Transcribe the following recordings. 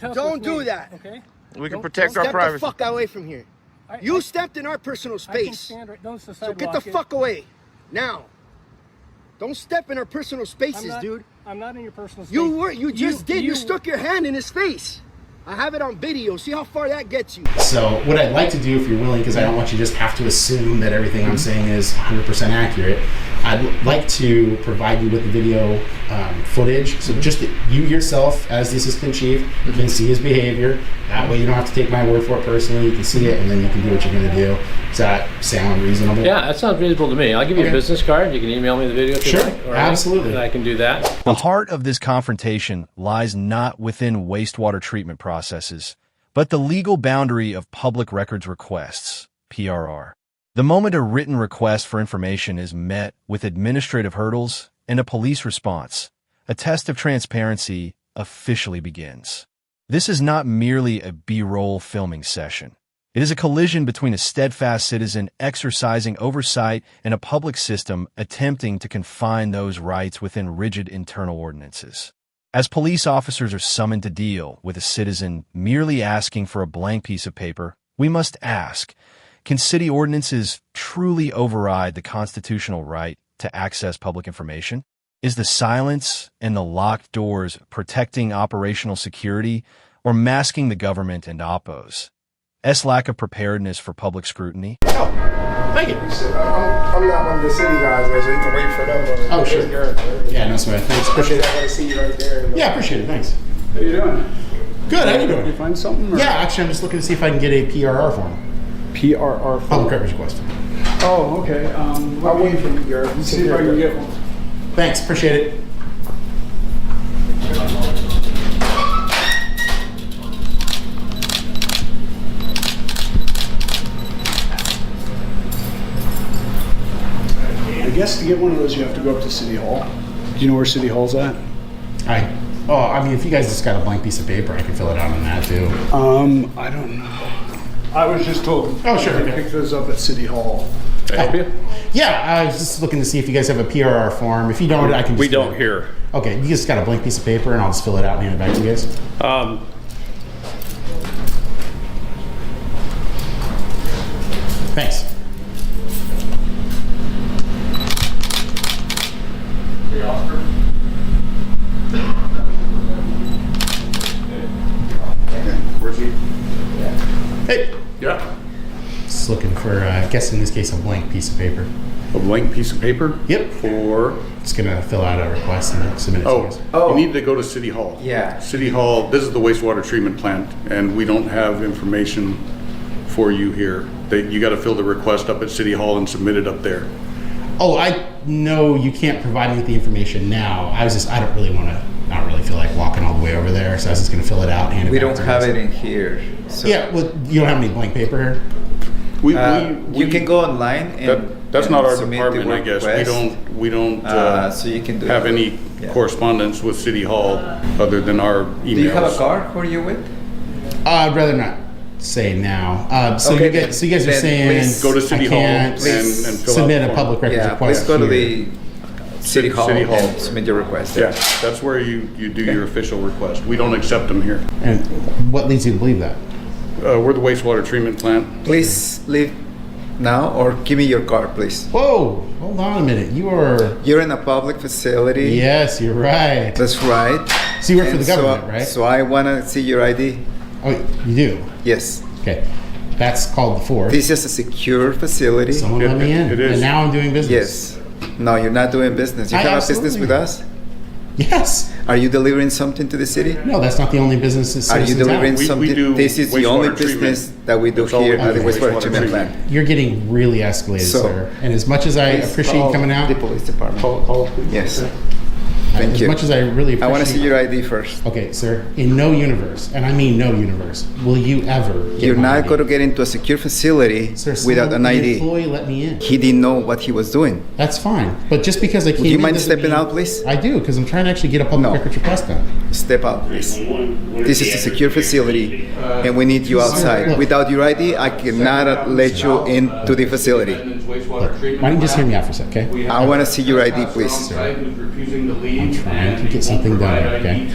Don't do that. Okay. We can protect our privacy. Step the fuck away from here. You stepped in our personal space. So get the fuck away. Now. Don't step in our personal spaces, dude. I'm not in your personal space. You just did. You stuck your hand in his face. I have it on video. See how far that gets you. So what I'd like to do, if you're willing, because I don't want you to just have to assume that everything I'm saying is 100% accurate, I'd like to provide you with the video footage. So just you yourself, as the assistant chief, can see his behavior. That way you don't have to take my word for it personally. You can see it, and then you can do what you're going to do. Does that sound reasonable? Yeah, that sounds reasonable to me. I'll give you a business card. You can email me the video if you like. Sure, absolutely. I can do that. The heart of this confrontation lies not within wastewater treatment processes, but the legal boundary of public records requests, PRR. The moment a written request for information is met with administrative hurdles and a police response, a test of transparency officially begins. This is not merely a B-roll filming session. It is a collision between a steadfast citizen exercising oversight and a public system attempting to confine those rights within rigid internal ordinances. As police officers are summoned to deal with a citizen merely asking for a blank piece of paper, we must ask, can city ordinances truly override the constitutional right to access public information? Is the silence and the locked doors protecting operational security or masking the government and oppos? Lack of preparedness for public scrutiny? Oh, thank you. I'm not one of the city guys, so you can wait for them. Oh, sure. Yeah, no sweat. Thanks. Appreciate it. I gotta see you right there. Yeah, appreciate it. Thanks. How you doing? Good. How you doing? Did you find something? Or? Yeah, actually, I'm just looking to see if I can get a PRR form. PRR form? Public records request. Oh, okay. I'll wait for you. See if I can get one. Thanks. Appreciate it. I guess to get one of those, you have to go up to City Hall. Do you know where City Hall's at? I mean, if you guys just got a blank piece of paper, I can fill it out on that too. I don't know. I was just told. Oh, sure. To pick those up at City Hall. Can I help you? Yeah, I was just looking to see if you guys have a PRR form. If you don't, I can just We don't here. Okay, you just got a blank piece of paper, and I'll just fill it out and hand it back to you guys. Thanks. Hey. Yeah. Just looking for, I guess in this case, a blank piece of paper. A blank piece of paper? Yep. For? Just gonna fill out a request and submit it to you guys. You need to go to City Hall. Yeah. City Hall, this is the wastewater treatment plant, and we don't have information for you here. You gotta fill the request up at City Hall and submit it up there. Oh, I know you can't provide me with the information now. I don't really want to, not really feel like walking all the way over there, so I was just gonna fill it out and hand it We back don't to you have guys. it in here. So Yeah, well, you don't have any blank paper here? you can go online and that's not our submit the department, I guess. request. We don't So you can do have it. any Yeah. correspondence with City Hall other than our emails. Do you have a card? Who are you with? I'd rather not say now. So Okay, you guys are then saying please go to City I Hall can't and fill submit out the a form. public records Yeah, request please go to here. the City Hall and submit your request. Yeah, that's where you do your official request. We don't accept them here. And what leads you to believe that? We're the wastewater treatment plant. Please leave now or give me your card, please. Whoa, hold on a minute. You're in a public facility. Yes, you're right. That's right. So you work for And the government, right? So I want to see your ID. Oh, you do? Yes. Okay. That's called the Ford. This is a secure facility. Someone let me in. It is. And now I'm doing business. Yes. No, you're not doing business. You I have a business absolutely with us? Yes. Are you delivering something to the city? No, that's not the only business that Are you citizens delivering have. We something? do This is the only wastewater treatment. business that we do That's all here we do at the is wastewater wastewater treatment treatment. plant. You're getting really escalated, So, sir. And as much as I Please appreciate you call coming out, the police department. Yes. Thank as you. much as I really appreciate I want to see your ID first. Okay, sir. In no universe, and I mean no universe, will you ever get You're my not ID? going to get into a secure facility Sir, without an the ID. employee let me in. He didn't know what he was doing. That's fine. But just because I came you in mind doesn't stepping mean- out, please? I do, because I'm trying to actually get a public No. records request done. Step out, please. This is a secure facility, and we need you outside. Look. Without your ID, I cannot let you into the facility. Look, why don't you just hear me out for a sec, okay? I want to see your ID, please. I'm trying to get something done, okay?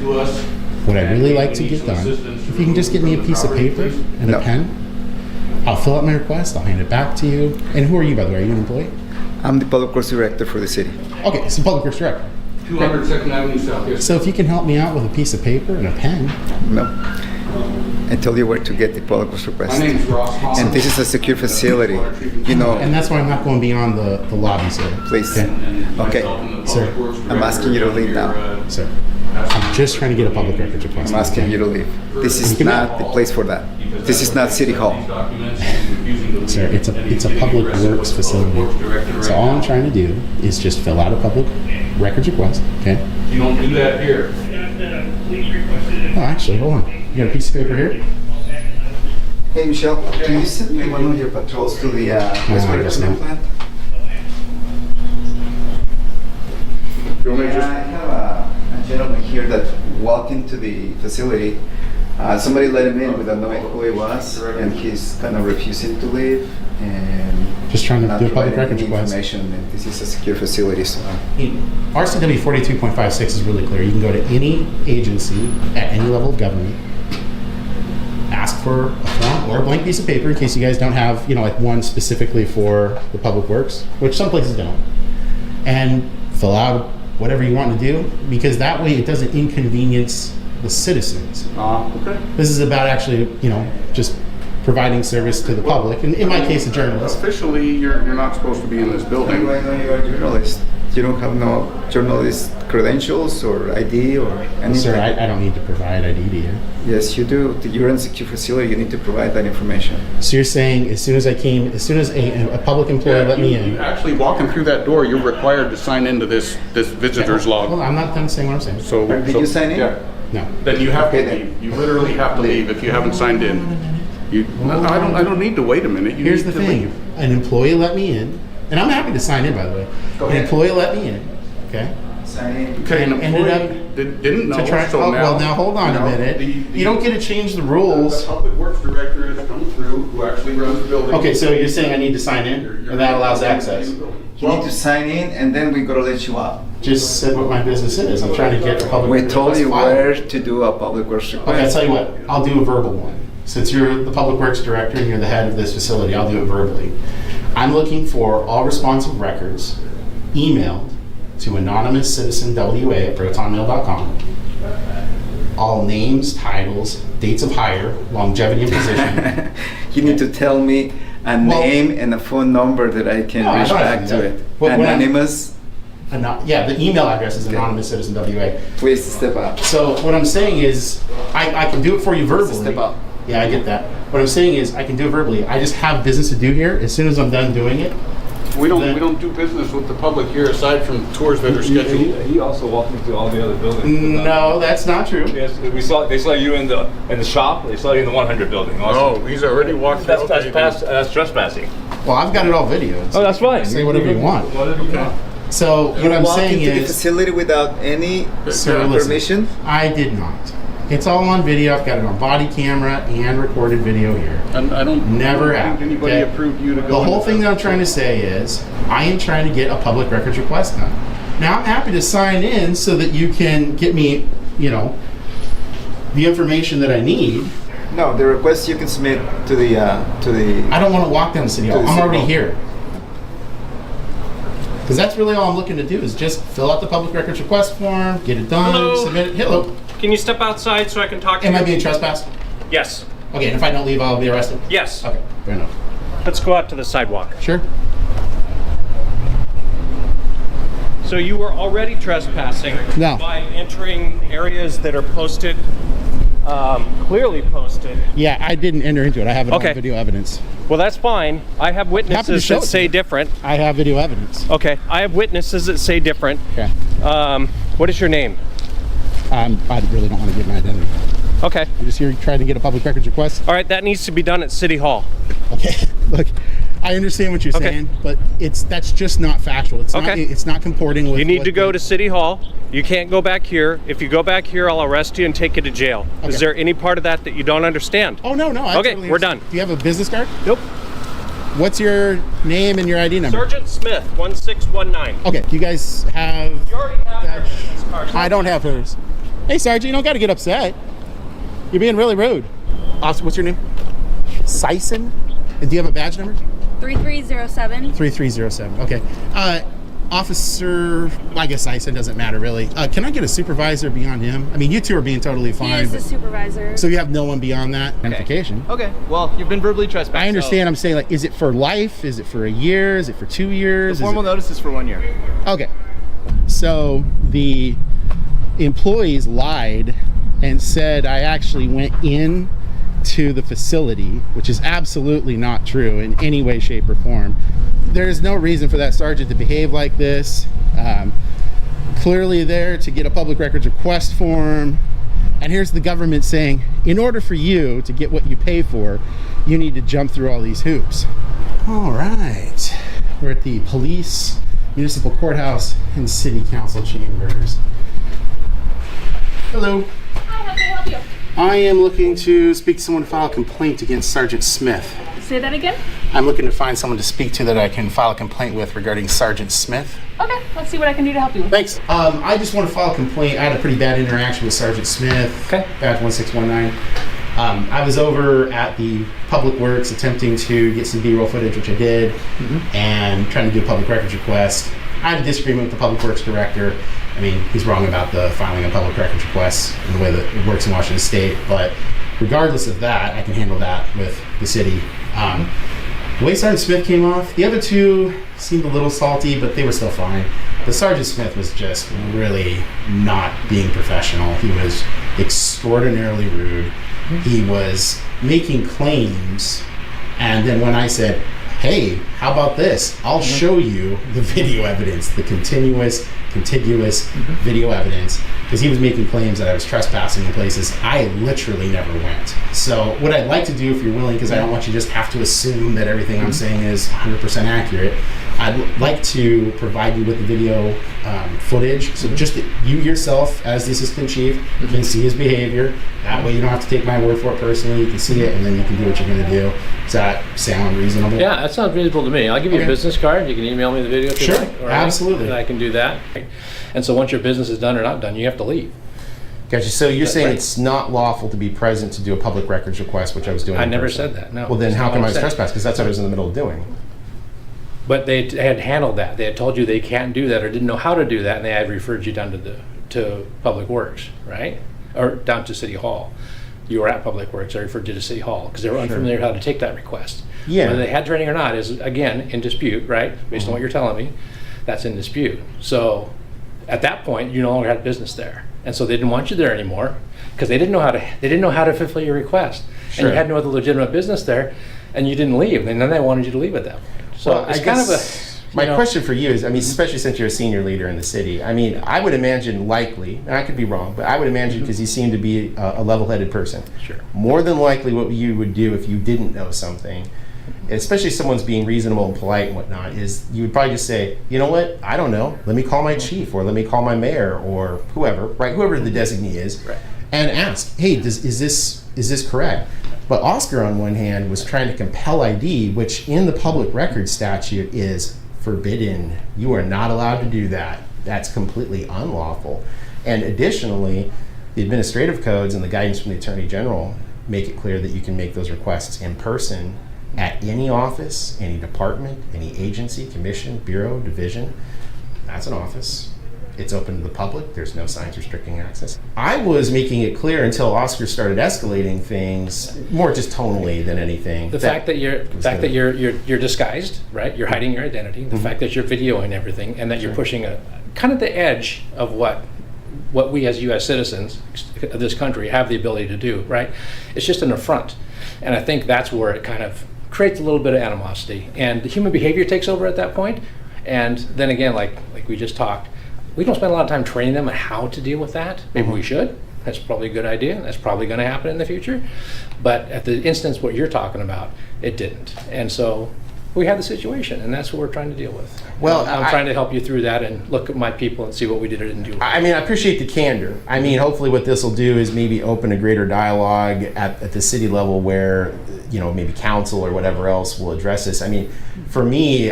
What I really like to get done, if you can just get me a piece of paper and a pen, I'll fill out my request, I'll hand it back to you. And who are you, by the way? Are you an employee? I'm the public works director for the city. Okay, so public works director. 200 2nd Avenue South. Yes. So if you can help me out with a piece of paper and a pen. No. I tell you where to get the public works request. My name's Ross Holland. And this is a secure facility. You know, And that's why I'm not going beyond the lobby, sir. please. Okay. Okay. Sir. I'm asking you to leave now. Sir, I'm just trying to get a public records request. I'm asking you to leave. This is not the place for that. This is not City Hall. Sir, it's a public works facility. So all I'm trying to do is just fill out a public records request, okay? You don't do that here. Oh, actually, hold on. You got a piece of paper here? Hey, Michelle, can you send me one of your patrols to the wastewater guess treatment not. plant? You want me to I just? have a gentleman here that walked into the facility. Somebody let him in without knowing who he was, and he's kind of refusing to leave and Just trying to not do a public providing records any request. information. And this is a secure facility, so RCW 42.56 is really clear. You can go to any agency at any level of government, ask for a form or a blank piece of paper in case you guys don't have, like one specifically for the public works, which some places don't, and fill out whatever you want to do, because that way it doesn't inconvenience the citizens. Okay. This is about actually, just providing service to the public, and in my case, a journalist. Officially, you're not supposed to be in this how building. do I know you are a journalist? You don't have no journalist credentials or ID or anything? Sir, I don't need to provide ID to you. Yes, you do. You're in a secure facility. You need to provide that information. So you're saying as soon as a public employee let me You in. actually walking through that door, you're required to sign into this visitor's Hold log. on, I'm not done saying what I'm saying. So Did you sign in? Yeah. No. Then you have to Okay, then. leave. You literally have to leave if you haven't signed in. I don't need to wait a minute. You Here's need the to thing. leave. An employee let me in, and I'm happy to sign in, by the way. Go An ahead. employee let me in, okay? Sign in. Okay, an and ended employee didn't know. To try. So Well, now hold on a minute. You don't get to change the rules. The public works director has come through, who actually runs the building. Okay, so you're saying I need to sign in, and that allows access. You need to sign in, and then we're gonna let you out. Just said what my business is. I'm trying to get a public. We told you request filed. where to do a public works Okay, I'll request. tell you what. I'll do a verbal one. Since you're the public works director and you're the head of this facility, I'll do it verbally. I'm looking for all responsive records emailed to anonymous citizen WA at protonmail.com. All names, titles, dates of hire, longevity and position. You need to tell me a Well- name and a phone number that I can No, I reach don't have back to to do it. that. When I'm- Anonymous, Yeah, the email address is anonymous citizen WA. please step up. So what I'm saying is, I can do it for you verbally. Step up. Yeah, I get that. What I'm saying is, I can do it verbally. I just have business to do here. As soon as I'm done doing it, We don't do business with the public here aside from tours that are scheduled. He also walked me through all the other buildings. no, that's not true. Yes, they saw you in the shop. They saw you in the 100 building. Also. Oh, he's already walked through. That's trespassing. Well, I've got it all videoed. Oh, that's fine. Say whatever you want. Whatever you want. So what I'm Walk saying into the is, facility without any sir, listen, permission? I did not. It's all on video. I've got it on body camera and recorded video here. And I don't. Never think have. anybody okay? approved you to go. The whole into thing that I'm trying to say is, I am trying to get a public records request done. Now, I'm happy to sign in so that you can get me, the information that I need. No, the request you can submit to the I don't want to walk down the city hall. To the I'm city already hall. here. Because that's really all I'm looking to do is just fill out the public records request form, get it done, Hello. submit it. Hello. Can you step outside so I can talk to Am you? I being trespassed? Yes. Okay, and if I don't leave, I'll be arrested? Yes. Okay, fair enough. Let's go out to the sidewalk. Sure. So you were already trespassing No. by entering areas that are posted, clearly posted. Yeah, I didn't enter into it. I have it Okay. on video evidence. Well, that's fine. I have witnesses show that it to say you. different. I have video evidence. Okay, I have witnesses that say different. Okay. What is your name? I really don't want to give my identity. Okay. I'm just here trying to get a public records request. All right, that needs to be done at City Hall. Okay. Look, I understand what you're Okay. saying, but that's just not factual. It's not. Okay. It's not comporting with. You need what to go the- to City Hall. You can't go back here. If you go back here, I'll arrest you and take you to jail. Is Okay. there any part of that you don't understand? Oh no, I Okay, totally we're understand. done. Do you have a business card? Nope. What's your name and your ID number? Sergeant Smith, 1619. Okay. Do you guys have? You already have your business card. I don't have hers. Hey, Sergeant, you don't got to get upset. You're being really rude. Officer, what's your name? Sison? And do you have a badge number? 3307. 3307. Okay. Officer, well, I guess Sison doesn't matter really. Can I get a supervisor beyond him? I mean, you two are being totally fine. He is the supervisor. So you have no one beyond that identification? Okay. Well, you've been verbally trespassed. I understand. So I'm saying, like, is it for life? Is it for a year? Is it for 2 years? The formal notice is for 1 year. Okay. So the employees lied and said I actually went in to the facility, which is absolutely not true in any way, shape, or form. There's no reason for that sergeant to behave like this. Clearly there to get a public records request form. And here's the government saying, in order for you to get what you pay for, you need to jump through all these hoops. All right. We're at the police, municipal courthouse, and city council chambers. Hello. Hi, how can I help you? I am looking to speak to someone to file a complaint against Sergeant Smith. Say that again? I'm looking to find someone to speak to that I can file a complaint with regarding Sergeant Smith. Okay, let's see what I can do to help you. Thanks. I just want to file a complaint. I had a pretty bad interaction with Sergeant Smith. Okay. Badge 1619. I was over at the Public Works attempting to get some B-roll footage, which I did, and trying to do a public records request. I had a disagreement with the Public Works director. I mean, he's wrong about the filing of public records requests and the way that it works in Washington State, but regardless of that, I can handle that with the city. The way Sergeant Smith came off, the other two seemed a little salty, but they were still fine. The Sergeant Smith was just really not being professional. He was extraordinarily rude. He was making claims, and then when I said, hey, how about this? I'll show you the video evidence, the contiguous video evidence, because he was making claims that I was trespassing in places I literally never went. So what I'd like to do, if you're willing, because I don't want you to just have to assume that everything I'm saying is 100% accurate, I'd like to provide you with the video footage, so just you yourself as the assistant chief can see his behavior. That way you don't have to take my word for it personally. You can see it, and then you can do what you're going to do. Does that sound reasonable? Yeah, that sounds reasonable to me. I'll give you a business card. You can email me the video if you like. Sure, absolutely. And I can do that. And so once your business is done or not done, you have to leave. Gotcha. So you're saying it's not lawful to be present to do a public records request, which I was doing. I in never person. said that, no. Well, then how come I was saying. trespassed? Because that's what I was in the middle of doing. But they had handled that. They had told you they can't do that or didn't know how to do that, and they had referred you down to Public Works, right? Or down to City Hall. You were at Public Works, they referred you to City Hall because they were unfamiliar how to take that request. Yeah. Whether they had training or not is, again, in dispute, right? Based on what you're telling me, that's in dispute. So at that point, you no longer had business there. And so they didn't want you there anymore because they didn't know how to fulfill your request. Sure. And you had no other legitimate business there, and you didn't leave. And then they wanted you to leave at that point. So Well, it's I kind of guess a... my question for you is, I mean, especially since you're a senior leader in the city, I mean, I would imagine likely, and I could be wrong, but I would imagine because you seem to be a level-headed person. Sure. More than likely what you would do if you didn't know something, especially if someone's being reasonable and polite and whatnot, is you would probably just say, you know what, I don't know, let me call my chief or let me call my mayor or whoever, right, whoever the designee is, Right. and ask, hey, is this correct? But Oscar, on one hand, was trying to compel ID, which in the public records statute is forbidden. You are not allowed to do that. That's completely unlawful. And additionally, the administrative codes and the guidance from the Attorney General make it clear that you can make those requests in person at any office, any department, any agency, commission, bureau, division. That's an office. It's open to the public. There's no signs restricting access. I was making it clear until Oscar started escalating things, more just tonally than anything. The fact that you're disguised, right? You're hiding your identity. The fact that you're videoing everything, and that you're pushing a kind of the edge of what we as U.S. citizens of this country have the ability to do, right? It's just an affront, and I think that's where it kind of creates a little bit of animosity, and the human behavior takes over at that point. And then again, like we just talked, we don't spend a lot of time training them on how to deal with that. Maybe we should. That's probably a good idea. That's probably going to happen in the future. But at the instance what you're talking about, it didn't. And so we had the situation, and that's what we're trying to deal with. Well, I'm trying to help you through that and look at my people and see what we did or didn't do. I mean, I appreciate the candor. I mean, hopefully what this will do is maybe open a greater dialogue at the city level where, you know, maybe council or whatever else will address this. I mean, for me,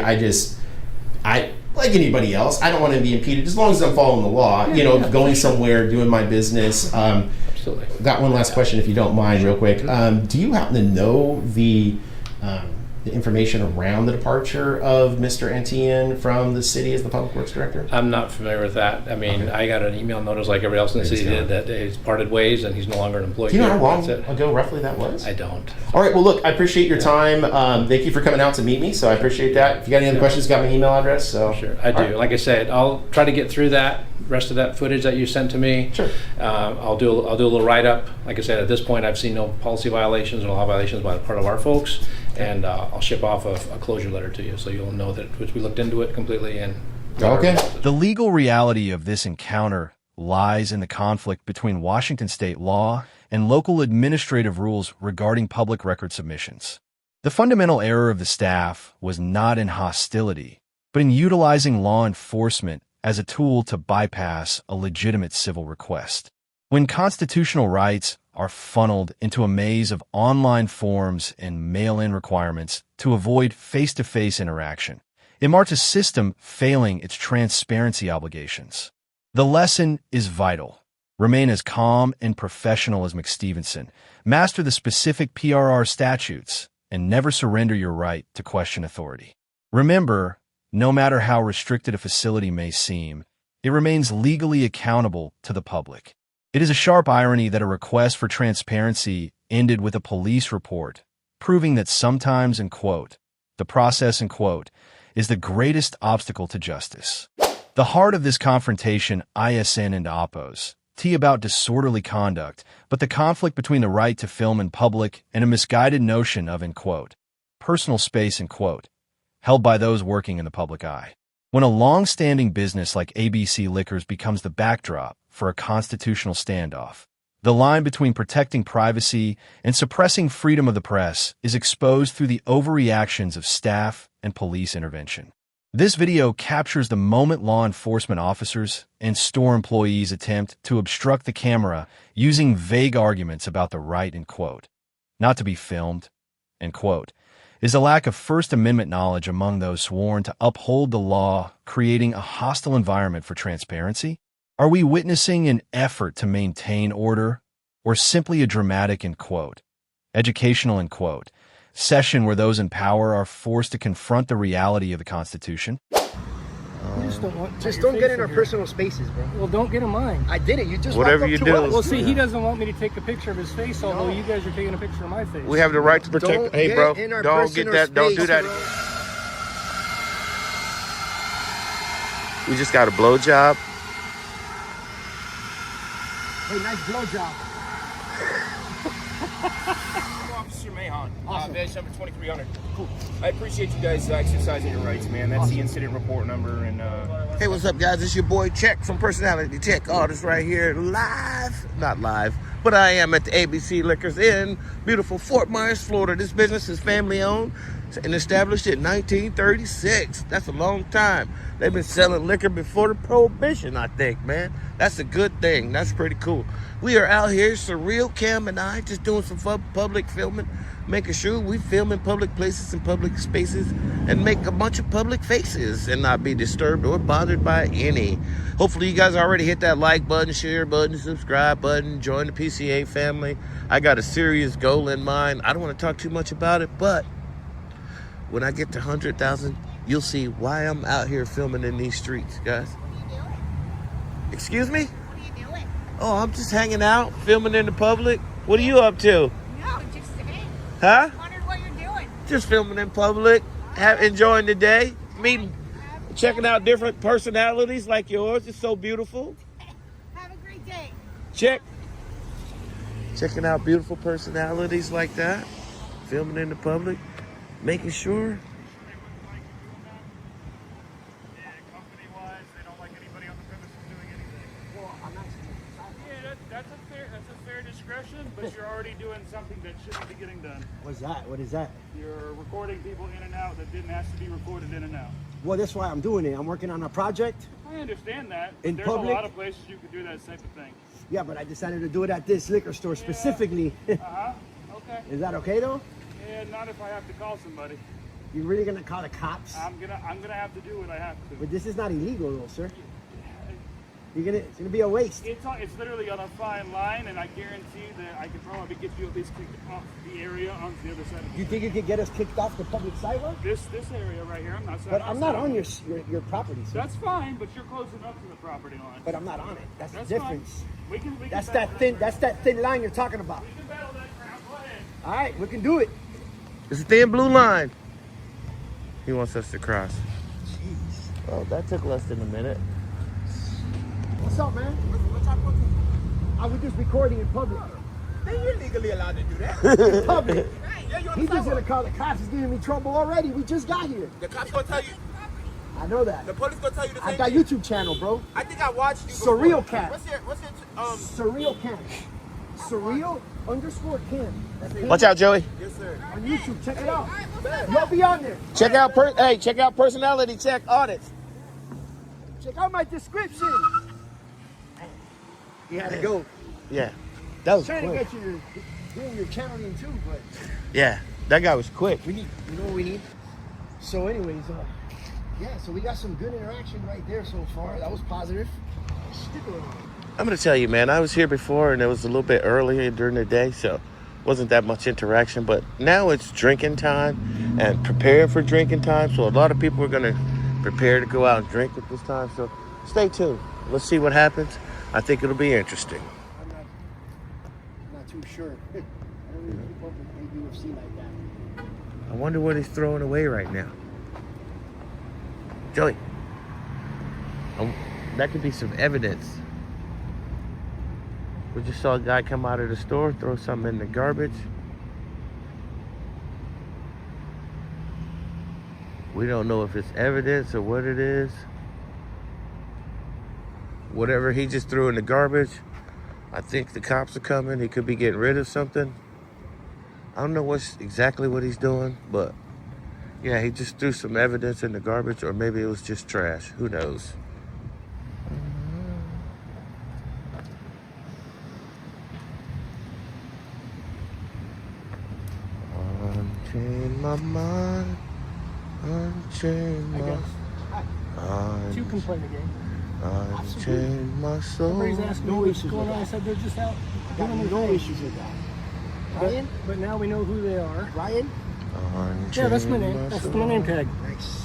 like anybody else. I don't want to be impeded as long as I'm following the law. You know, going somewhere, doing my business. Absolutely. Got one last question, if you don't mind, real quick. Do you happen to know the information around the departure of Mr. Etienne from the city as the Public Works Director? I'm not familiar with that. I mean, I got an email notice like everybody else in the city did that he's parted ways and he's no longer an employee. Do you know here. how long ago roughly that was? I don't. All right, well, look, I appreciate your time. Thank you for coming out to meet me, so I appreciate that. If you got any other questions, got my email address. So Sure, I do. All right. Like I said, I'll try to get through that rest of that footage that you sent to me. Sure. I'll do a little write-up. Like I said, at this point, I've seen no policy violations or law violations by part of our folks, and I'll ship off a closure letter to you, so you'll know that we looked into it completely. And okay. The legal reality of this encounter lies in the conflict between Washington state law and local administrative rules regarding public record submissions. The fundamental error of the staff was not in hostility, but in utilizing law enforcement as a tool to bypass a legitimate civil request. When constitutional rights are funneled into a maze of online forms and mail-in requirements to avoid face-to-face interaction, it marks a system failing its transparency obligations. The lesson is vital. Remain as calm and professional as McStevenson. Master the specific PRR statutes and never surrender your right to question authority. Remember, no matter how restricted a facility may seem, it remains legally accountable to the public. It is a sharp irony that a request for transparency ended with a police report, proving that sometimes, in quote, the process, in quote, is the greatest obstacle to justice. The heart of this confrontation, ISN and oppos, about disorderly conduct, but the conflict between the right to film in public and a misguided notion of, in quote, personal space, in quote, held by those working in the public eye. When a long-standing business like ABC Liquors becomes the backdrop for a constitutional standoff, the line between protecting privacy and suppressing freedom of the press is exposed through the overreactions of staff and police intervention. This video captures the moment law enforcement officers and store employees attempt to obstruct the camera using vague arguments about the right, in quote, not to be filmed, end quote, is a lack of First Amendment knowledge among those sworn to uphold the law, creating a hostile environment for transparency? Are we witnessing an effort to maintain order, or simply a dramatic, in quote, educational, in quote, session where those in power are forced to confront the reality of the Constitution? Just don't get in our personal spaces, bro. Well, don't get in mine. I did it. You just Whatever walked you up to do. us. Well, see, he doesn't want me to take a picture of his face, although you guys are taking a picture of my face. We have the right to protect. Don't Hey, get bro, in our don't get personal that. Don't do space, that. bro. We just got a blowjob. Hey, nice blowjob. Officer Mahon, badge number 2300. Cool. I appreciate you guys exercising your rights, man. That's the incident report number. And Hey, what's up, guys? It's your boy Check from Personality Tech Artist right here, live. Not live, but I am at the ABC Liquors in beautiful Fort Myers, Florida. This business is family-owned and established in 1936. That's a long time. They've been selling liquor before the Prohibition, I think, man. That's a good thing. That's pretty cool. We are out here, Surreal Cam and I, just doing some public filming, making sure we film in public places and public spaces and make a bunch of public faces and not be disturbed or bothered by any. Hopefully you guys already hit that like button, share button, subscribe button, join the PCA family. I got a serious goal in mind. I don't want to talk too much about it, but when I get to 100,000, you'll see why I'm out here filming in these streets, guys. What are you doing? Excuse me? What are you doing? Oh, I'm just hanging out, filming in the public. What are you up to? No, just hey. Huh? I wondered what you're doing. Just filming in public, enjoying the day, meeting, checking out different personalities like yours. It's so beautiful. Have a great day. Checking out beautiful personalities like that, filming in the public, making sure. But you're already doing something that shouldn't be getting done. What's that? What is that? You're recording people in and out that didn't ask to be recorded in and out. Well, that's why I'm doing it. I'm working on a project. I understand that. But In there's public? a lot of places you could do that type of thing. Yeah, but I decided to do it at this liquor store specifically. Okay. Is that okay though? Yeah, not if I have to call somebody. You really gonna call the cops? I'm gonna have to do what I have to. But this is not illegal, though, sir. It's gonna be a waste. It's literally on a fine line, and I guarantee that I can probably get you at least kicked off the area onto the other side. You think you could get us kicked off the public sidewalk? This area right here, I'm not. But I'm not on your property, sir. That's fine, but you're close enough to the property line. But I'm not on it. That's the difference. Fine. We can that's that thin line you're talking about. We can battle that crowd. Go ahead. All right, we can do it. It's a thin blue line. He wants us to cross. Jeez. Oh, that took less than a minute. What's up, man? What's up? I was just recording in public. You're legally allowed to do that. In public. Yeah, you're on He's the just sidewalk. gonna call the cops. He's giving me trouble already. We just got here. The cops gonna tell you. I know that. The police gonna tell you the same I got thing. YouTube channel, bro. I think I watched you before. Surreal Cam. What's your Surreal Cam. Surreal_Cam. That's him. Watch out, Joey. Yes, sir. On YouTube, check it out. You'll be on there. Check out check out personality check Audit. Check out my description. You had to go. Yeah. That was Trying quick. to get you doing your channeling too, but Yeah, that guy was quick. you know what we need? So anyways, yeah, so we got some good interaction right there so far. That was positive. Stick around. I'm gonna tell you, man, I was here before and it was a little bit earlier during the day, so wasn't that much interaction, but now it's drinking time and preparing for drinking time, so a lot of people are gonna prepare to go out and drink at this time, so stay tuned. Let's see what happens. I think it'll be interesting. I'm not too sure. I don't really keep up with UFC like that. I wonder what he's throwing away right now. Joey, that could be some evidence. We just saw a guy come out of the store, throw something in the garbage. We don't know if it's evidence or what it is. Whatever he just threw in the garbage, I think the cops are coming. He could be getting rid of something. I don't know exactly what he's doing, but yeah, he just threw some evidence in the garbage, or maybe it was just trash. Who knows? Unchain my mind, unchain my... You can play the game. Unchain my soul. Everybody's asking me what's going on. I said they're just out doing their No thing. issues with that. Ryan? But now we know who they are. Ryan? Yeah, that's my name. That's my name tag. Nice.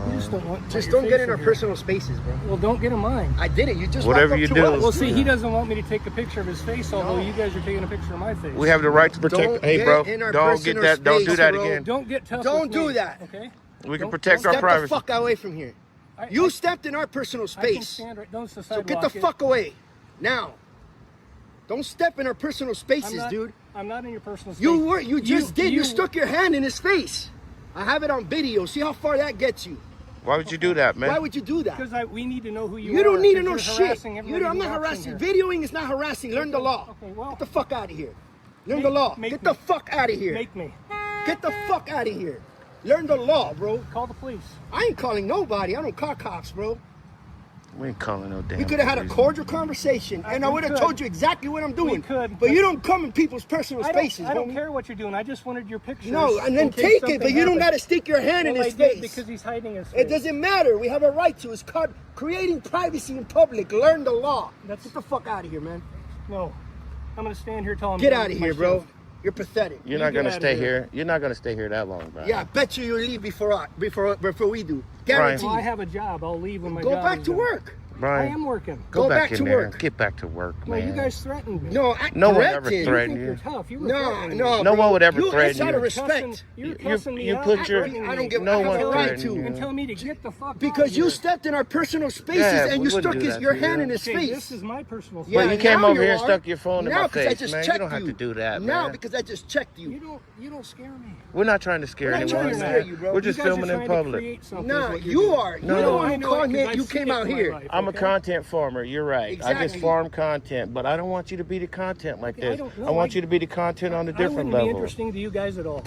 You just don't want. Just your don't get face in our here. personal spaces, bro. Well, don't get in mine. I did it. You just Whatever walked you up to do. us. Well, see, he doesn't want me to take a picture of his face, although you guys are taking a picture of my face. We have the right to protect. Don't hey, get bro, in our don't get personal that. Don't do space, that bro. again. Don't get tough. Don't with do me, that. Okay. We can Don't- protect our Step privacy. the fuck away from here. You stepped in our personal I can space. stand right. Don't the So get the sidewalk. fuck away. Now. Don't step in our personal spaces, dude. I'm not in your personal space. You just did. You stuck your hand in his face. I have it on video. See how far that gets you. Why would you do that, man? Why would you do that? Because we need to know who you are. You don't need to know because you're shit. harassing everybody I'm who not walks in harassing. here. Videoing is not harassing. Learn the law. Okay, well, Get the fuck out of here. Learn the law. Get the fuck out of here. Make me. Get the fuck out of here. Learn the law, bro. Call the police. I ain't calling nobody. I don't call cops, bro. We ain't calling no damn. We could have had a police. cordial conversation, and I we would have could. told you exactly what I'm doing. We could, but you don't come in people's personal spaces. I don't homie. care what you're doing. I just wanted your pictures. No, and then in case take it, something but you don't happened. got to stick your hand in Well, his I did face. because he's hiding his face. It doesn't matter. We have a right to. It's called creating privacy in public. Learn the law. Get the fuck out of here, man. No, I'm gonna stand here till I'm Get done out of with here, my bro. shift. You're pathetic. You're not gonna stay here. You're not gonna stay here that long, bro. Yeah, I bet you leave before we do. Brian. Guaranteed. Well, I have a job. I'll leave when my Go job back is to done. work. Brian, I am working. Go back back in to there. work. Get back to work, No, man. you guys threatened me. No, I No one ever threatened. threatened You you. think you're tough. You were No, threatening me. no. No bro. one would ever You threaten out of you. respect. You're cussing me you out. put your- threatening I don't me. give. No I have one a right threatened to. you. And tell me to get the fuck out Because of you here. stepped in our personal spaces Yeah, and we you wouldn't stuck do that your to hand you. in his Okay, face. this is my personal space. Yeah, But you came now over here you and are. stuck your phone in Now, my 'cause I face, just man. You checked don't have to do that, Now, man. because I just checked you. You don't scare me. We're not trying to scare We're not anyone, trying to man. scare you, bro. We're just You guys are filming in trying to public. create something, is Nah, what you're you doing. are. No. You're the one I who know called it 'cause me. I've You seen came it out in my here. life, I'm a okay? content farmer. You're right. I Exactly. just farm content, but I don't want you to be the content like I this. don't know. I want you to be the content on a I different wouldn't level. be interesting to you guys at all.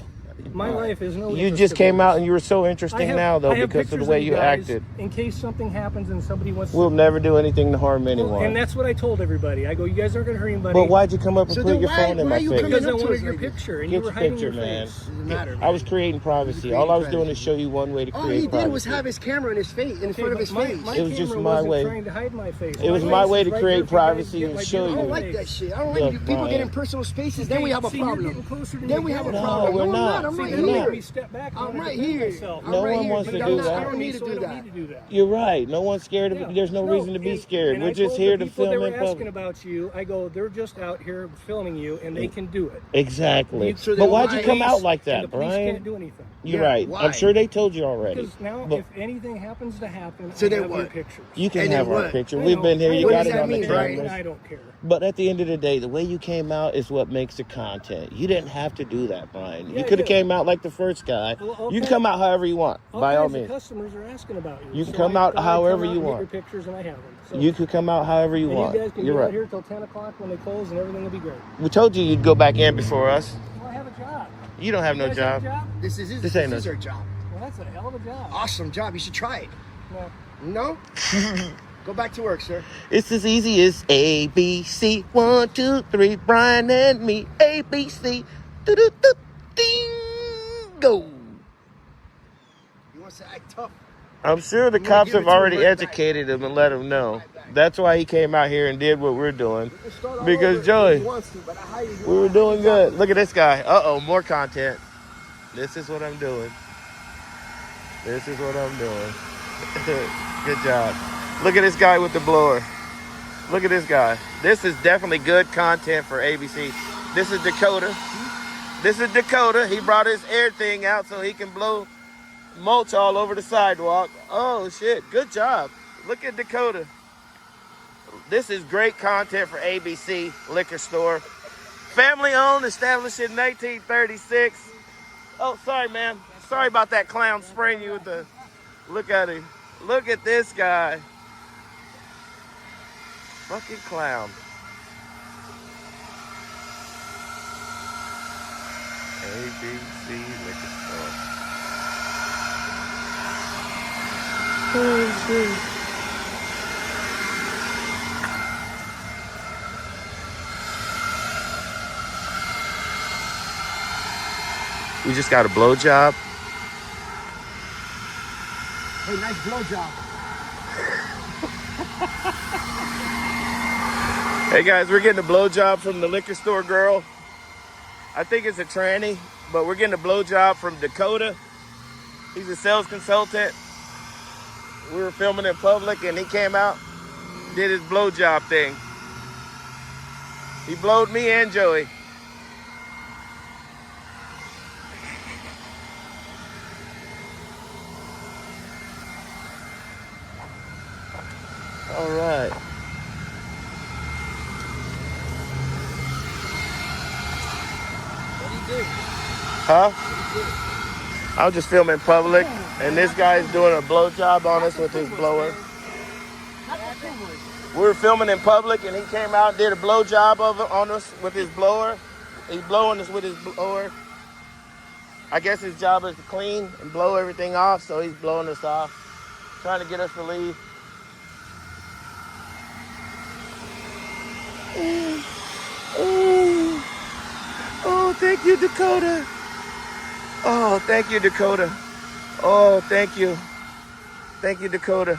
My life is no You interest just of came yours. out and you were so interesting now, though, I have because of the pictures way you you guys acted. In case something happens and somebody wants We'll to... never do anything to harm Well, anyone. and that's what I told everybody. I go, you guys aren't going to hurt anybody. But why'd you come up and So put then your phone in my face? Because I wanted your picture, and Get you were your hiding picture, your man. face. Doesn't matter, I was creating privacy. All I was doing is show you one way to All create he privacy. did was have his camera in his face, in front of his face. It was just my way. Trying to hide my face. It was my way to create privacy and show I you. don't like that shit. I don't like when people get in personal spaces. Then we have a problem. Then we have a problem. we're No, I'm not. I'm right See, we're here. not. Step back. I'm right here. No one wants to do that. I don't need to do that. You're right. No one's scared of it. There's no reason to be scared. We're just here to film They were in asking public. about you. I go, they're just out here filming you, and they can do it. Exactly. So But why'd you the come police- out like and that, the police Brian? can't do anything. You're right. I'm sure they told you already. Because now, But if anything happens to happen, So I then have your what? pictures. you can And have then our what? picture. I We've know. been here. You What got does it that on the mean, Brian? cameras. I don't care. But at the end of the day, the way you came out is what makes the content. You didn't have to do that, Brian. Yeah, You could have yeah. came out like the first guy. Well, all You can kinds- come out however you want, by all kinds of means. customers are asking about you. You can So come I out thought I'd however come out you and get want. your pictures, and I have them. So. You could come out however you And want. you guys can You're be out right. here till 10 o'clock when they close, and everything will be great. We told you you'd go back in before us. Well, I have a job. You don't have no You guys have a job. job? This is This ain't no our job. Well, that's a hell of a job. Awesome job. You should try it. No. No? Go back to work, sir. It's as easy as A, B, C. 1, 2, 3. Brian and me. A, B, C. Do-do-do. Ding. Go. You want to act tough? I'm sure the I'm gonna cops give have it to him already right back. educated him and let him know. That's why he came out here and did what we're doing. Start all Because over if Joey, he wants to, but I hire you. we were doing good. Look at this guy. Uh-oh, more content. This is what I'm doing. This is what I'm doing. Good job. Look at this guy with the blower. Look at this guy. This is definitely good content for ABC. This is Dakota. This is Dakota. He brought his air thing out so he can blow mulch all over the sidewalk. Oh, shit. Good job. Look at Dakota. This is great content for ABC Liquor Store. Family owned, established in 1936. Oh, sorry, man. Sorry about that clown spraying you with the... Look at him. Look at this guy. Fucking clown. ABC Liquor Store. Oh, shit. We just got a blowjob. Hey, nice blowjob. Hey guys, we're getting a blowjob from the liquor store girl. I think it's a tranny, but we're getting a blowjob from Dakota. He's a sales consultant. We were filming in public and he came out, did his blowjob thing. He blowed me and Joey. All right. What do you do? Huh? I was just filming public, and this guy's doing a blowjob on us with his blower. We were filming in public, and he came out and did a blowjob on us with his blower. He's blowing us with his blower. I guess his job is to clean and blow everything off, so he's blowing us off, trying to get us to leave. Oh, thank you, Dakota. Oh, thank you, Dakota. Oh, thank you. Thank you, Dakota.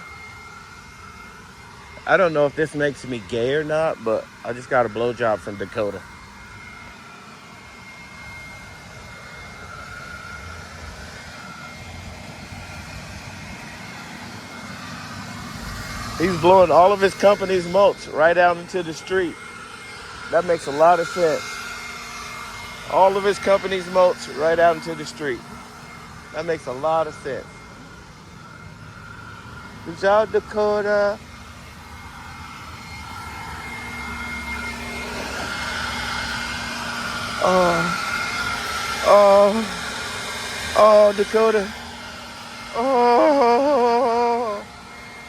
I don't know if this makes me gay or not, but I just got a blowjob from Dakota. He's blowing all of his company's mulch right out into the street. That makes a lot of sense. All of his company's mulch right out into the street. That makes a lot of sense. Good job, Dakota. Oh, Dakota.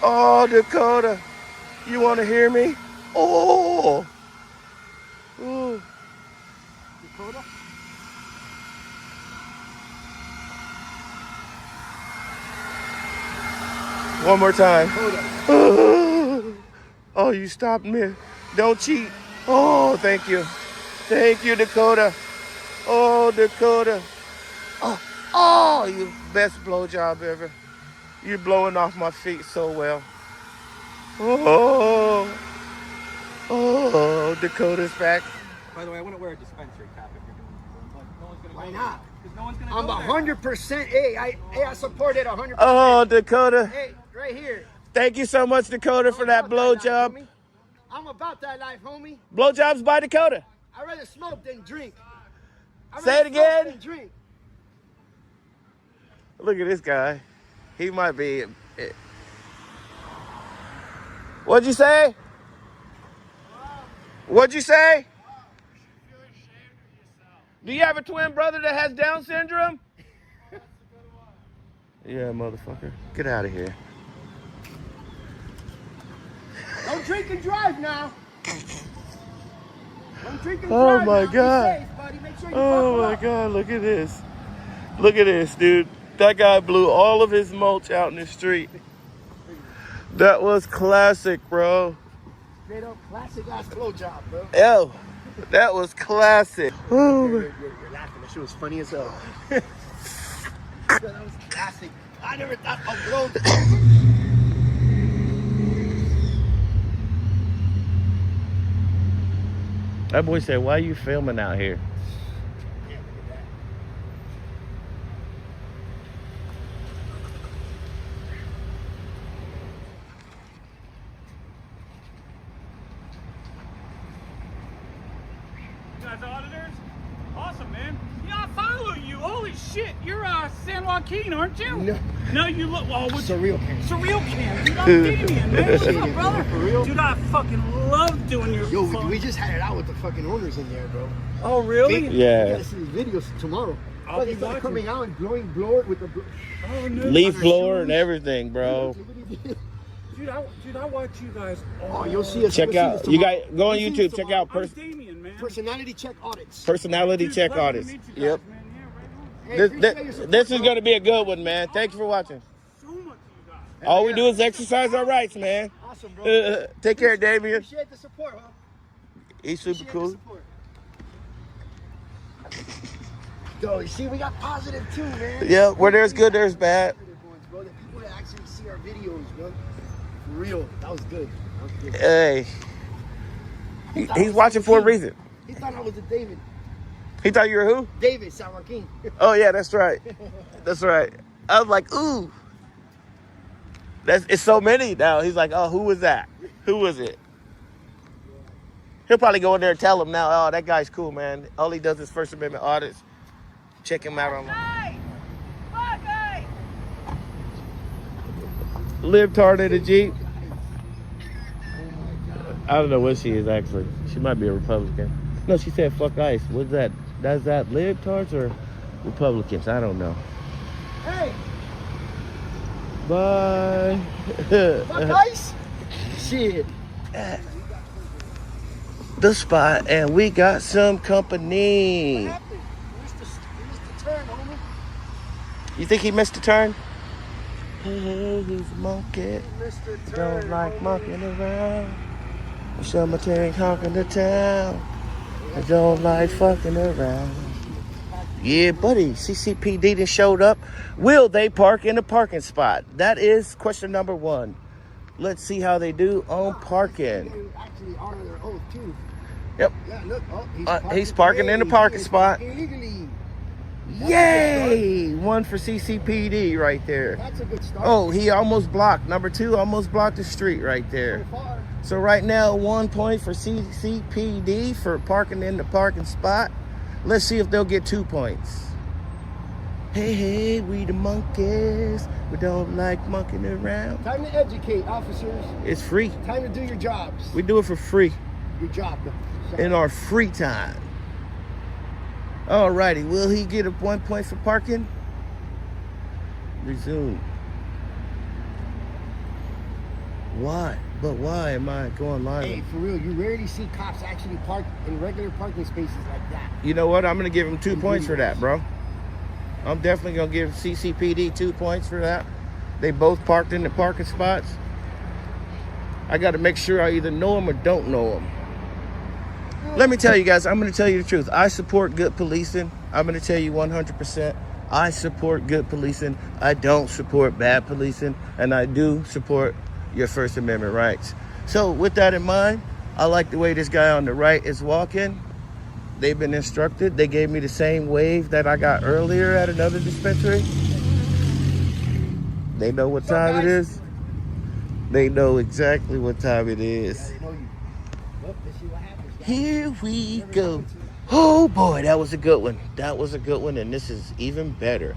Oh, Dakota. You want to hear me? Oh. Ooh. Dakota? One more time. Oh, you stopped me. Don't cheat. Oh, thank you. Thank you, Dakota. Oh, Dakota. Oh, you best blowjob ever. You're blowing off my feet so well. Oh, Dakota's back. By the way, I wouldn't wear a dispensary cap if you're doing it. No one's gonna Why go not? Because no one's gonna I'm go 100%. Hey, I support it 100%. Oh, Dakota. Hey, right here. Thank you so much, Dakota, for that blowjob. I'm about that life, homie. Blowjobs by Dakota. I'd rather smoke than drink. Say it again. Than drink. Look at this guy. He might be. What'd you say? What'd you say? Do you have a twin brother that has Down syndrome? Yeah, motherfucker. Get out of here. Don't drink and drive now. Don't drink and Oh drive my now. God. Be safe, buddy. Make sure you Oh buckle my up. God, look at this. Look at this, dude. That guy blew all of his mulch out in the street. That was classic, bro. Straight up classic ass blowjob, bro. Yo, that was classic. Oh. You're laughing. That shit was funny as hell. That was classic. I never thought of blowjob. That boy said, why are you filming out here? You guys auditors? Awesome, man. Yeah, I follow you. Holy shit. You're San Joaquin, aren't you? No, you look. Oh, what's Surreal Cam. Surreal Cam. Dude, I'm Damien, man. What's up, brother? For real? Dude, I fucking love doing your Yo, fun. we just had it out with the fucking owners in there, bro. Oh, really? Yeah. You gotta see these videos tomorrow. I'll Look, be they started watching. coming out and blowing blower with the. Oh, no. Leaf blower and everything, bro. Dude, I watch you guys all. Oh, you'll see us. Check you'll see us out. You tomorrow. guys go on You'll see us YouTube. Check out Damien, man. personality check audits. personality check pleasure to audits. meet you guys, Yep. man. Yeah, right on. Hey, This, appreciate your this, support, this is bro. going to be a good one, man. Thank you for watching. So much of you guys. All we do is exercise our rights, man. Awesome, bro. Take care, Damien. Appreciate the support, huh? He's super Appreciate the cool. support. Yo, you see, we got positive too, man. Yeah, where there's good, there's bad. Positive ones, bro. The people that actually see our videos, bro. For real, that was good. That was good. Hey, he's watching for a reason. He thought I was a David. He thought you were who? David San Joaquin. Oh yeah, that's right. That's right. I was like, ooh. It's so many now. He's like, oh, who was that? Who was it? He'll probably go in there and tell him now, oh, that guy's cool, man. All he does is First Amendment audits. Check him out online. Libtard in a Jeep. I don't know what she is actually. She might be a Republican. No, she said fuck ICE. What's that? Does that libtards or Republicans? I don't know. Hey, Bye. fuck ICE. Shit. The spot, and we got some company. What happened? You missed the turn, homie. You think he missed a turn? Hey, he's a monkey. You missed the turn, Don't like homie. monkeying around. Cemetery honking the town. I don't like fucking around. Yeah, buddy. CCPD done showed up. Will they park in a parking spot? That is question number one. Let's see how they do on parking. You actually honor their oath too. Yep. Yeah, look. Oh, He's parking in the parking spot. Illegally. Yay! One for CCPD right there. That's a good start. Oh, he almost blocked. Number two almost blocked the street right there. So far. So right now, 1 point for CCPD for parking in the parking spot. Let's see if they'll get 2 points. Hey, hey, we the monkeys. We don't like monkeying around. Time to educate officers. It's free. Time to do your jobs. We do it for free Your job. in our free time. Alrighty, will he get a 1 point for parking? Resume. Why? But why am I going live? Hey, for real, you rarely see cops actually park in regular parking spaces like that. You know what? I'm going to give him 2 points for that, bro. I'm definitely going to give CCPD 2 points for that. They both parked in the parking spots. I got to make sure I either know them or don't know them. Let me tell you guys, I'm going to tell you the truth. I support good policing. I'm going to tell you 100%. I support good policing. I don't support bad policing. And I do support your First Amendment rights. So with that in mind, I like the way this guy on the right is walking. They've been instructed. They gave me the same wave that I got earlier at another dispensary. They know what time it is. They know exactly what time it is. Here we go. Oh boy, that was a good one. That was a good one, and this is even better.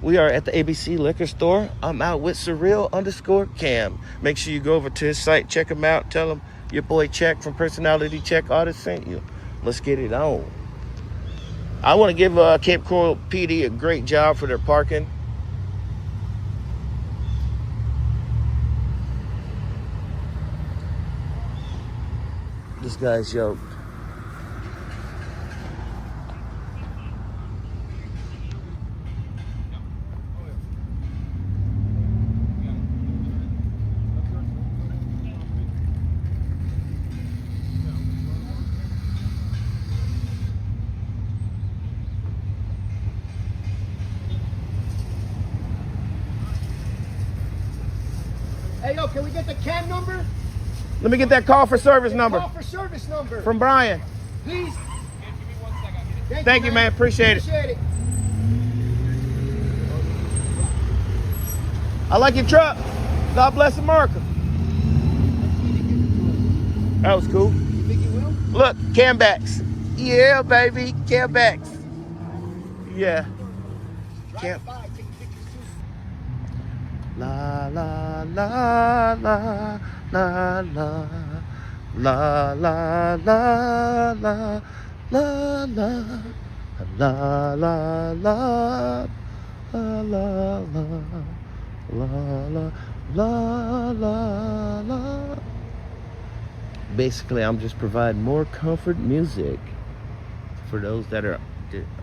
We are at the ABC liquor store. I'm out with Surreal_Cam. Make sure you go over to his site, check him out, tell him your boy Check from Personality Check Audit sent you. Let's get it on. I want to give Cape Coral PD a great job for their parking. This guy's yoked. Hey, yo, can we get the CAN number? Let me get that call for service number. Call for service number. From Brian. Please. Thank you, man. Appreciate it. I like your truck. God bless America. That was cool. You think you will? Look, Cambacks. Yeah, baby. Cambacks. Yeah. Camp. La la la la la la la la la la la la la la la la. Basically, I'm just providing more comfort music for those that are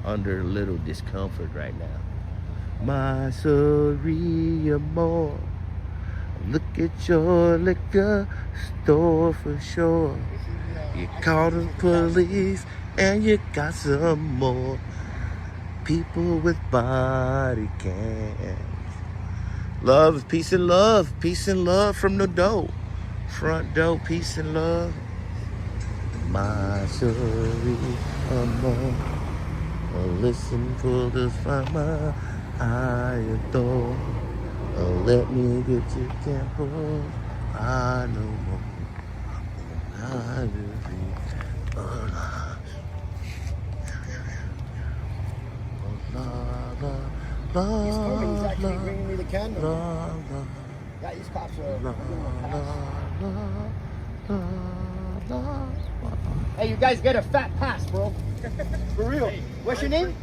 under a little discomfort right now. My sorry more. Look at your liquor store for sure. You called the police and you got some more people with body cams. Love is peace and love. Peace and love from the door. Front door, peace and love. My sorry more. Listen for the fire I adore. Let me get you careful. I know more. I will be alive. He's coming. He's actually bringing me the CAN number. Yeah, these cops are. Hey, you guys get a fat pass, bro. For real. Hey, what's your name?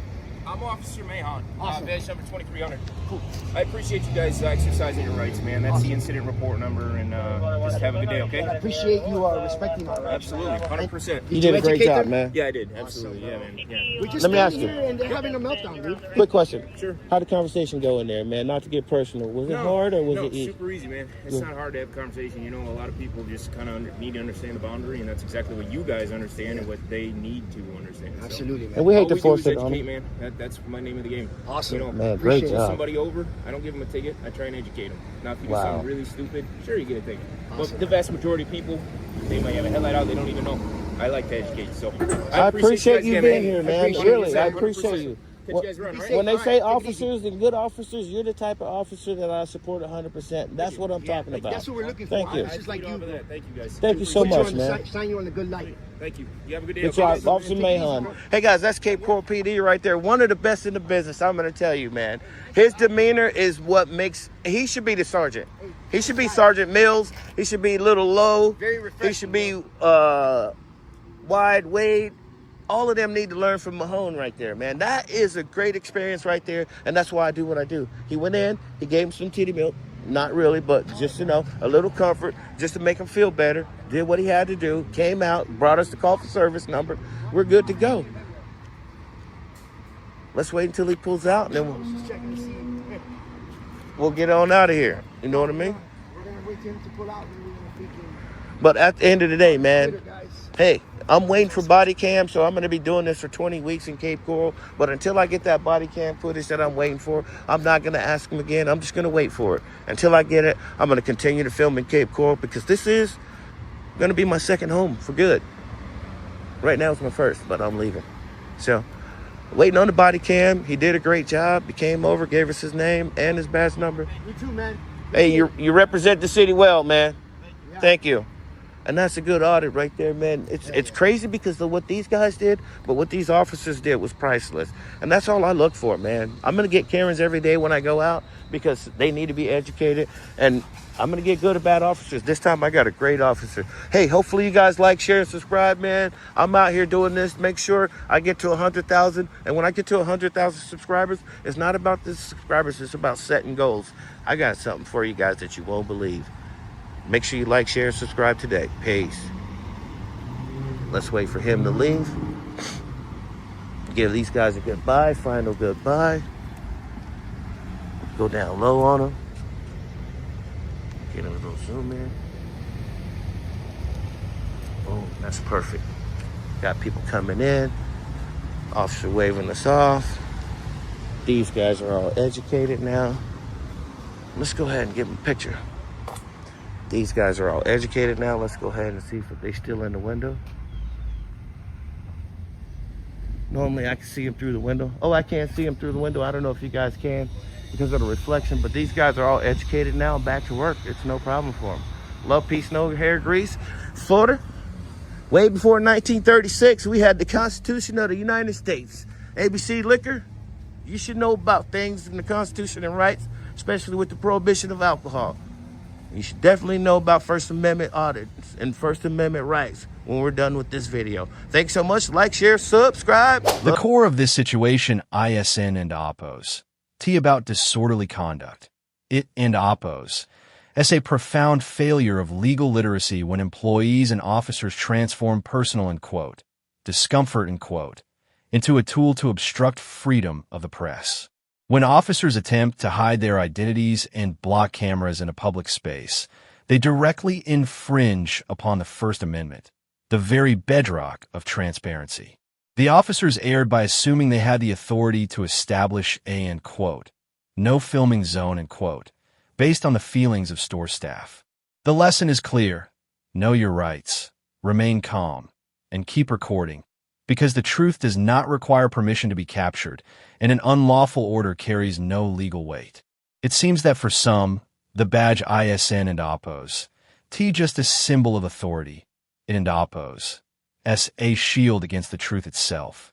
I'm Officer Mahon. Awesome. Badge number 2300. Cool. I appreciate you guys exercising your rights, man. That's the incident report number, and just have a good day, okay? I appreciate you respecting my rights. Absolutely, 100%. You did a great job, man. Yeah, I did. Absolutely, yeah, man. Yeah. We just Let me ask you. here and they're having a meltdown, dude. Quick question. Sure. How'd the conversation go in there, man? Not to get personal. Was it hard or was it easy? Super easy, man. It's not hard to have a conversation. You know, a lot of people just kind of need to understand the boundary, and that's exactly what you guys understand and what they need to understand. Absolutely, man. And we hate to All force do it is on educate, them. man. That's my name of the game. Awesome. You know, Man, great pull job. somebody over, I don't give them a ticket. I try and educate them. Now, if you do Wow. something really stupid, sure, you get a ticket. Awesome. But the vast majority of people, they might have a headlight out, they don't even know. I like to educate, so I appreciate you guys being again, here, man. appreciate Really, you. I appreciate you. Catch you guys around, right? When they All say right, take it easy. officers and good officers, you're the type of officer that I support 100%. That's what I'm talking about. That's what we're looking for. Thank you. Just like you. Thank you, guys. Thank you so Put you much, on the man. sign you on the good light. Thank you. You have a good day. Good okay, job, guys? Officer Mahon. Hey guys, that's Cape Coral PD right there. One of the best in the business. I'm gonna tell you, man. His demeanor is what makes. He should be the sergeant. He should be Sergeant Mills. He should be Little Low. Very refreshing. He should be Wide Wade. All of them need to learn from Mahone right there, man. That is a great experience right there, and that's why I do what I do. He went in, he gave him some titty milk. Not really, but just, you know, a little comfort, just to make him feel better. Did what he had to do, came out, brought us the call for service number. We're good to go. Let's wait until he pulls out, and then we'll get on out of here. You know what I mean? We're gonna wait for him to pull out, and we're gonna freaking. But at the end of the day, man, Later, guys. hey, I'm waiting for body cam, so I'm going to be doing this for 20 weeks in Cape Coral. But until I get that body cam footage that I'm waiting for, I'm not going to ask him again. I'm just going to wait for it. Until I get it, I'm going to continue to film in Cape Coral because this is going to be my second home for good. Right now it's my first, but I'm leaving. So, waiting on the body cam. He did a great job. He came over, gave us his name and his badge number. You too, man. Hey, you represent the city well, man. Thank you. And that's a good audit right there, man. It's crazy because of what these guys did, but what these officers did was priceless. And that's all I look for, man. I'm going to get Karens every day when I go out because they need to be educated. And I'm going to get good at bad officers. This time I got a great officer. Hey, hopefully you guys like, share, and subscribe, man. I'm out here doing this. Make sure I get to 100,000. And when I get to 100,000 subscribers, it's not about the subscribers. It's about setting goals. I got something for you guys that you won't believe. Make sure you like, share, and subscribe today. Peace. Let's wait for him to leave. Give these guys a goodbye, final goodbye. Go down low on them. Get a little zoom in. Oh, that's perfect. Got people coming in. Officer waving us off. These guys are all educated now. Let's go ahead and give them a picture. These guys are all educated now. Let's go ahead and see if they're still in the window. Normally I can see them through the window. Oh, I can't see them through the window. I don't know if you guys can because of the reflection, but these guys are all educated now and back to work. It's no problem for them. Love, peace, no hair grease. Florida, way before 1936, we had the Constitution of the United States. ABC Liquor, you should know about things in the Constitution and rights, especially with the prohibition of alcohol. You should definitely know about First Amendment audits and First Amendment rights when we're done with this video. Thanks so much. Like, share, subscribe. The core of this situation, ISN and oppos. T about disorderly conduct. It and oppos. S a profound failure of legal literacy when employees and officers transform personal, in quote, discomfort, in quote, into a tool to obstruct freedom of the press. When officers attempt to hide their identities and block cameras in a public space, they directly infringe upon the First Amendment, the very bedrock of transparency. The officers erred by assuming they had the authority to establish a, and quote, no filming zone, and quote, based on the feelings of store staff. The lesson is clear. Know your rights, remain calm, and keep recording, because the truth does not require permission to be captured, and an unlawful order carries no legal weight. It seems that for some, the badge ISN and oppos, T just a symbol of authority, it and oppos, S a shield against the truth itself.